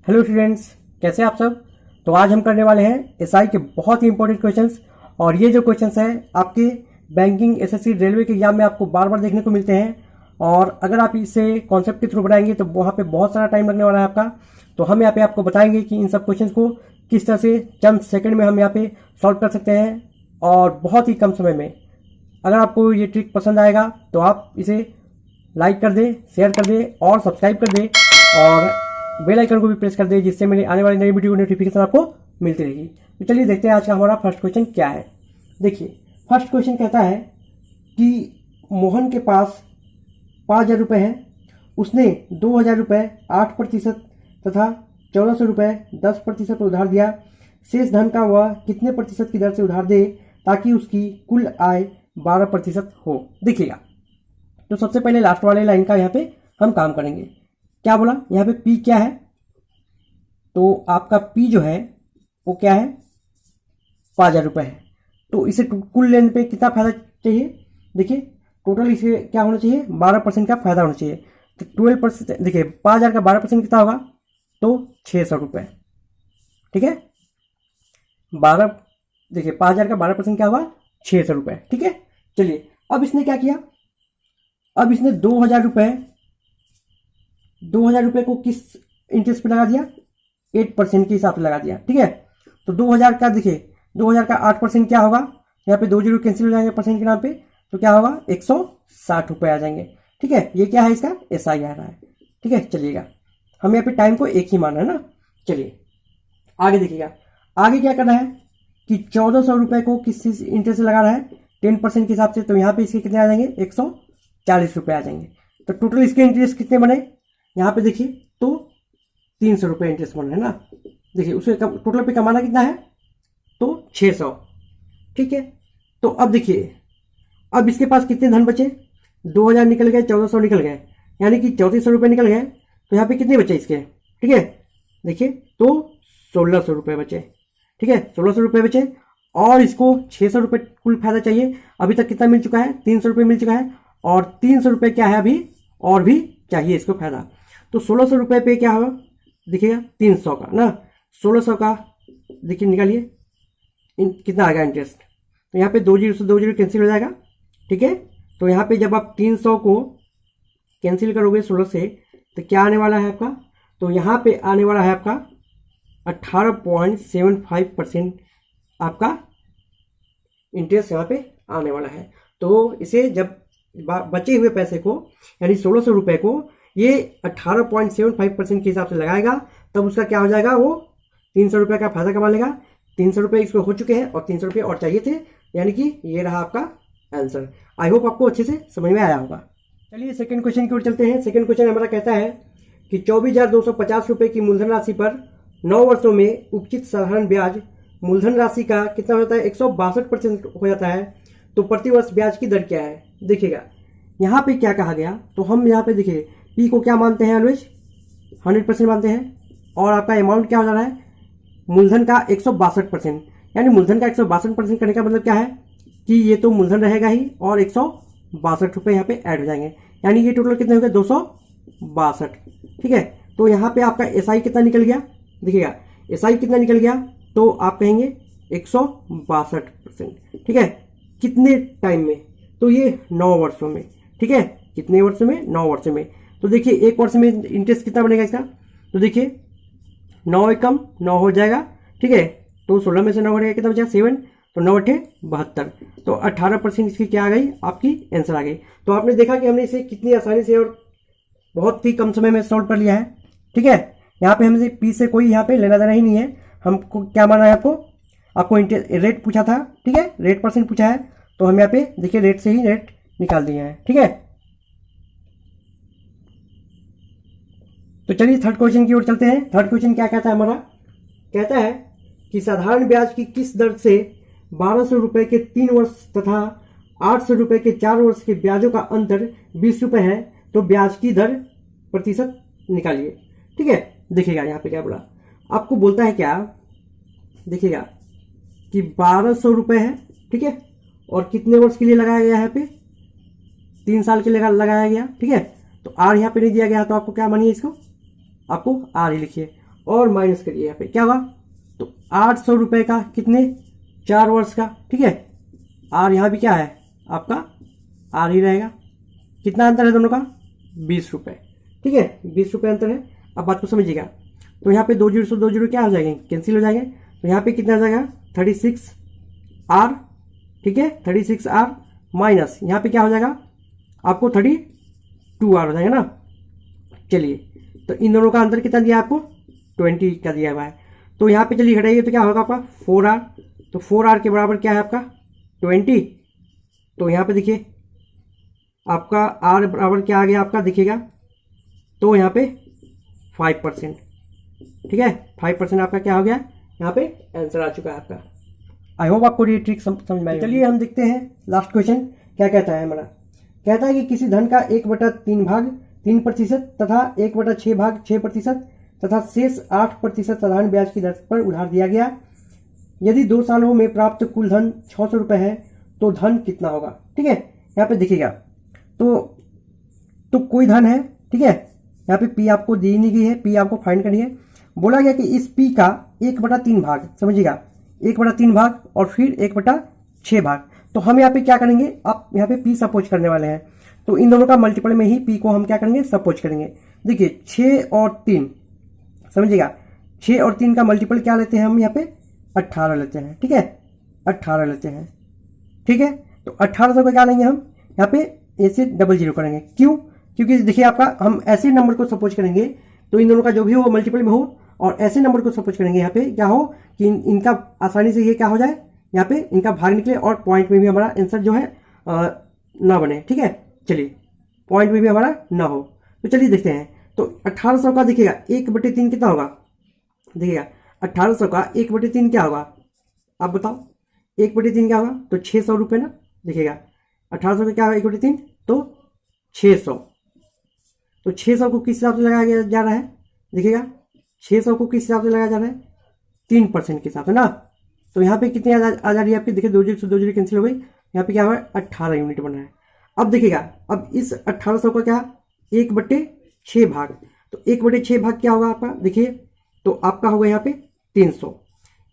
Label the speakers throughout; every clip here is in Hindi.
Speaker 1: हेलो स्टूडेंट्स, कैसे आप सब। तो आज हम करने वाले हैं एसआई के बहुत ही इंपॉर्टेंट क्वेश्चंस। और ये जो क्वेश्चंस हैं आपके बैंकिंग, एसएससी, रेलवे के एग्जाम में आपको बार बार देखने को मिलते हैं। और अगर आप इसे कॉन्सेप्ट के थ्रू बनाएंगे तो वहाँ पे बहुत सारा टाइम लगने वाला है आपका। तो हम यहाँ पे आपको बताएंगे कि इन सब क्वेश्चंस को किस तरह से चंद सेकंड में हम यहाँ पे सॉल्व कर सकते हैं और बहुत ही कम समय में। अगर आपको ये ट्रिक पसंद आएगा तो आप इसे लाइक कर दें, शेयर कर दें और सब्सक्राइब कर दें और बेल आइकन को भी प्रेस कर दें, जिससे मेरी आने वाली नई वीडियो की नोटिफिकेशन आपको मिलती रहेगी। तो चलिए देखते हैं आज का हमारा फर्स्ट क्वेश्चन क्या है। देखिए, फर्स्ट क्वेश्चन कहता है कि मोहन के पास 5,000 रुपये हैं। उसने 2,000 रुपये 8% तथा 1,400 रुपये 10% उधार दिया। शेष धन का वह कितने प्रतिशत की दर से उधार दे ताकि उसकी कुल आय 12% हो। देखिएगा, तो सबसे पहले लास्ट वाले लाइन का यहाँ पे हम काम करेंगे। क्या बोला यहाँ पे, पी क्या है, तो आपका पी जो है वो क्या है, 5,000 रुपये है। तो इसे कुल लेने पे कितना फायदा चाहिए। देखिए, टोटल इसे क्या होना चाहिए, 12% का फायदा होना चाहिए। तो 12%, देखिए 5,000 का 12% कितना होगा, तो 600 रुपये। ठीक है, 12, देखिए 5,000 का 12% क्या होगा, 600 रुपये। ठीक है, चलिए अब इसने क्या किया, अब इसने 2,000 रुपये को किस इंटरेस्ट पे लगा दिया, 8% के हिसाब से लगा दिया। ठीक है, तो 2,000 का, देखिए 2,000 का 8% क्या होगा, यहाँ पे 2 जीरो कैंसिल हो जाएंगे परसेंट के नाम पे, तो क्या होगा, 160 रुपये आ जाएंगे। ठीक है, ये क्या है, इसका एसआई आ रहा है। ठीक है, चलिएगा, हम यहाँ पे टाइम को एक ही माना है ना। चलिए आगे देखिएगा, आगे क्या करना है कि 1,400 रुपये को किस इंटरेस्ट से लगा रहा है, 10% के हिसाब से। तो यहाँ पे इसके कितने आ जाएंगे, 140 रुपये आ जाएंगे। तो टोटल इसके इंटरेस्ट कितने बने, यहाँ पे देखिए तो 300 रुपये इंटरेस्ट बन रहा है ना। देखिए उसके टोटल पे कमाना कितना है, तो 600। ठीक है, तो अब देखिए, अब इसके पास कितने धन बचे, 2,000 निकल गए, 1,400 निकल गए, यानी कि 3,400 रुपये निकल गए। तो यहाँ पे कितने बचे इसके, ठीक है, देखिए तो 1,600 रुपये बचे। ठीक है, 1,600 रुपये बचे और इसको 600 रुपये कुल फायदा चाहिए। अभी तक कितना मिल चुका है, 300 रुपये मिल चुका है और 300 रुपये क्या है अभी और भी चाहिए इसको फायदा। तो 1,600 रुपये पे क्या होगा, देखिएगा 300 का ना, 1,600 का देखिए निकालिए, कितना आ गया इंटरेस्ट। तो यहाँ पे 2 जीरो से 2 जीरो कैंसिल हो जाएगा। ठीक है, तो यहाँ पे जब आप 300 को कैंसिल करोगे 16 से तो क्या आने वाला है आपका, तो यहाँ पे आने वाला है आपका 18.75% आपका इंटरेस्ट यहाँ पे आने वाला है। तो इसे जब बचे हुए पैसे को यानी 1,600 रुपये को ये 18.75% के हिसाब से लगाएगा, तब उसका क्या हो जाएगा, वो 300 रुपये का फायदा कमा लेगा। 300 रुपये इसको हो चुके हैं और 300 रुपये और चाहिए थे, यानी कि ये रहा आपका आंसर। आई होप आपको अच्छे से समझ में आया होगा। चलिए सेकंड क्वेश्चन की ओर चलते हैं। सेकंड क्वेश्चन हमारा कहता है कि 24,250 रुपये की मूलधन राशि पर 9 वर्षों में उपचित साधारण ब्याज मूलधन राशि का कितना हो जाता है, 162% हो जाता है। तो प्रति वर्ष ब्याज की दर क्या है। देखिएगा यहाँ पे क्या कहा गया, तो हम यहाँ पे देखिए पी को क्या मानते हैं, ऑलवेज 100% मानते हैं। और आपका अमाउंट क्या हो जा रहा है, मूलधन का 162%, यानी मूलधन का 162% करने का मतलब क्या है कि ये तो मूलधन रहेगा ही और 162 रुपये यहाँ पे ऐड हो जाएंगे, यानी ये टोटल कितने हो गए, 262। ठीक है, तो यहाँ पे आपका एसआई कितना निकल गया, देखिएगा एसआई कितना निकल गया, तो आप कहेंगे 162%। ठीक है, कितने टाइम में, तो ये 9 वर्षों में। ठीक है, कितने वर्ष में, 9 वर्ष में। तो देखिए एक वर्ष में इंटरेस्ट कितना बनेगा इसका, तो देखिए 9 एकम 9 हो जाएगा। ठीक है, तो 16 में से 9 बढ़ेगा कितना बचेगा, 7, तो 9 अठे 72, तो 18% इसकी क्या आ गई, आपकी आंसर आ गई। तो आपने देखा कि हमने इसे कितनी आसानी से और बहुत ही कम समय में सॉल्व कर लिया है। ठीक है, यहाँ पे हमसे पी से कोई यहाँ पे लेना देना ही नहीं है। हमको क्या माना है, आपको रेट पूछा था। ठीक है, रेट परसेंट पूछा है, तो हम यहाँ पे देखिए रेट से ही रेट निकाल दिए हैं। ठीक है, तो चलिए थर्ड क्वेश्चन की ओर चलते हैं। थर्ड क्वेश्चन क्या कहता है हमारा, कहता है कि साधारण ब्याज की किस दर से 1,200 रुपये के 3 वर्ष तथा 800 रुपये के 4 वर्ष के ब्याजों का अंतर 20 रुपये है, तो ब्याज की दर प्रतिशत निकालिए। ठीक है, देखिएगा यहाँ पे क्या बोला, आपको बोलता है क्या, देखिएगा कि 1,200 रुपये है। ठीक है, और कितने वर्ष के लिए लगाया गया है, यहाँ पे 3 साल के लिए लगाया गया। ठीक है, तो आर यहाँ पे नहीं दिया गया, तो आपको क्या मानिए, इसको आपको आर ही लिखिए। और माइनस करिए, यहाँ पे क्या हुआ, तो 800 रुपये का कितने 4 वर्ष का, ठीक है। और यहाँ भी क्या है आपका आर ही रहेगा। कितना अंतर है दोनों का, 20 रुपये, ठीक है, 20 रुपये अंतर है। अब बात को समझिएगा, तो यहाँ पे 2 जीरो से 2 जीरो क्या हो जाएंगे, कैंसिल हो जाएंगे। तो यहाँ पे कितना आ जाएगा 36 आर, ठीक है, 36 आर माइनस यहाँ पे क्या हो जाएगा आपको 32 आर हो जाएगा ना। चलिए, तो इन दोनों का अंतर कितना दिया आपको 20 का दिया हुआ है। तो यहाँ पे चलिए घटाइए तो क्या होगा आपका 4 आर। तो 4 आर के बराबर क्या है आपका 20। तो यहाँ पे देखिए आपका आर बराबर क्या आ गया आपका देखिएगा, तो यहाँ पे 5%, ठीक है, 5% आपका क्या हो गया, यहाँ पे आंसर आ चुका है आपका। आई होप आपको ये ट्रिक समझ में आई। चलिए हम देखते हैं लास्ट क्वेश्चन क्या कहता है हमारा। कहता है कि किसी धन का 1/3 भाग 3% तथा 1/6 भाग 6% तथा शेष 8% साधारण ब्याज की दर पर उधार दिया गया। यदि 2 सालों में प्राप्त कुल धन 600 रुपये है तो धन कितना होगा, ठीक है। यहाँ पे देखिएगा तो कोई धन है, ठीक है, यहाँ पे पी आपको दी नहीं गई है, पी आपको फाइंड करनी है। बोला गया कि इस पी का 1/3 भाग, समझिएगा 1/3 भाग और फिर 1/6 भाग। तो हम यहाँ पे क्या करेंगे, आप यहाँ पे पी सपोज करने वाले हैं, तो इन दोनों का मल्टीपल में ही पी को हम क्या करेंगे सपोज करेंगे। देखिए 6 और 3, समझिएगा 6 और 3 का मल्टीपल क्या लेते हैं हम यहाँ पे 18 लेते हैं, ठीक है, 18 लेते हैं, ठीक है। तो 1800 का क्या लेंगे हम यहाँ पे ऐसे 00 करेंगे, क्यों, क्योंकि देखिए आपका हम ऐसे नंबर को सपोज करेंगे तो इन दोनों का जो भी हो मल्टीपल में हो, और ऐसे नंबर को सपोज करेंगे यहाँ पे क्या हो कि इनका आसानी से ये क्या हो जाए, यहाँ पे इनका भाग निकले और पॉइंट में भी हमारा आंसर जो है ना बने, ठीक है। चलिए पॉइंट में भी हमारा ना हो, तो चलिए देखते हैं। तो 1800 का देखिएगा 1/3 कितना होगा, देखिएगा 1800 का 1/3 क्या होगा आप बताओ, 1/3 क्या होगा, तो 600 रुपये ना। देखिएगा 1800 का क्या होगा 1/3, तो 600। तो 600 को किस हिसाब से लगाया जा रहा है, देखिएगा 600 को किस हिसाब से लगाया जा रहा है 3% के हिसाब से ना। तो यहाँ पे कितनी आ जा रही है आपकी, देखिए 2 जीरो से 2 जीरो कैंसिल हो गई, यहाँ पे क्या हुआ 18 यूनिट बन रहा है। अब देखिएगा अब इस 1800 का क्या 1/6 भाग, तो 1/6 भाग क्या होगा आपका, देखिए तो आपका होगा यहाँ पे 300।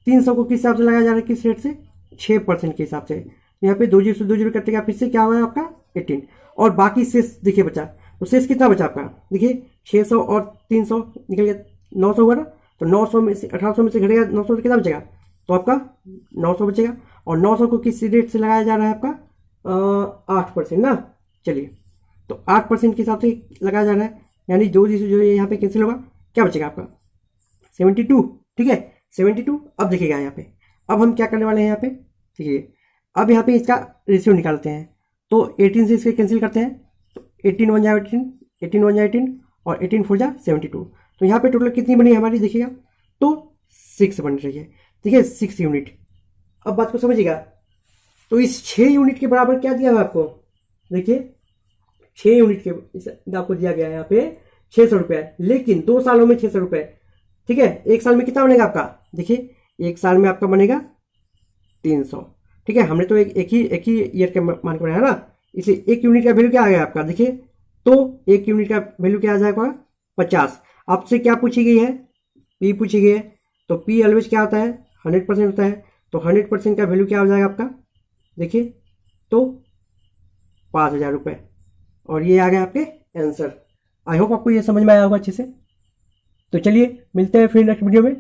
Speaker 1: 300 को किस हिसाब से लगाया जा रहा है, किस रेट से 6% के हिसाब से। यहाँ पे 2 जीरो से 2 जीरो कटेगा, फिर से क्या होगा आपका 18, और बाकी शेष देखिए बचा, तो शेष कितना बचा आपका, देखिए 600 और 300 निकल गया 900 हुआ ना। तो 900 में से 1800 में से घटेगा 900 तो कितना बचेगा, तो आपका 900 बचेगा। और 900 को किस रेट से लगाया जा रहा है आपका 8% ना। चलिए तो 8% के हिसाब से लगाया जा रहा है, यानी जो यहाँ पे कैंसिल होगा क्या बचेगा आपका 72, ठीक है 72। अब देखिएगा यहाँ पे अब हम क्या करने वाले हैं यहाँ पे, देखिए अब यहाँ पे इसका रेशियो निकालते हैं। तो 18 से इसके कैंसिल करते हैं, तो 18 1 जा 18, 18 1 जा 18 और 18 4 जा 72। तो यहाँ पे टोटल कितनी बनी हमारी देखिएगा, तो 6 बन रही है, ठीक है 6 यूनिट। अब बात को समझिएगा, तो इस 6 यूनिट के बराबर क्या दिया हुआ आपको, देखिए 6 यूनिट के आपको दिया गया है यहाँ पे 600 रुपये, लेकिन 2 सालों में 600 रुपये, ठीक है। 1 साल में कितना बनेगा आपका, देखिए 1 साल में आपका बनेगा 300, ठीक है। हमने तो एक ही ईयर के मान के बनाया ना, इसलिए 1 यूनिट का वैल्यू क्या आ गया आपका, देखिए तो 1 यूनिट का वैल्यू क्या आ जाएगा 50। आपसे क्या पूछी गई है, पी पूछी गई है, तो पी ऑलवेज क्या होता है 100% होता है। तो 100% का वैल्यू क्या हो जाएगा आपका, देखिए तो 5000 रुपये, और ये आ गया आपके आंसर। आई होप आपको ये समझ में आया होगा अच्छे से। तो चलिए मिलते हैं फिर नेक्स्ट वीडियो में।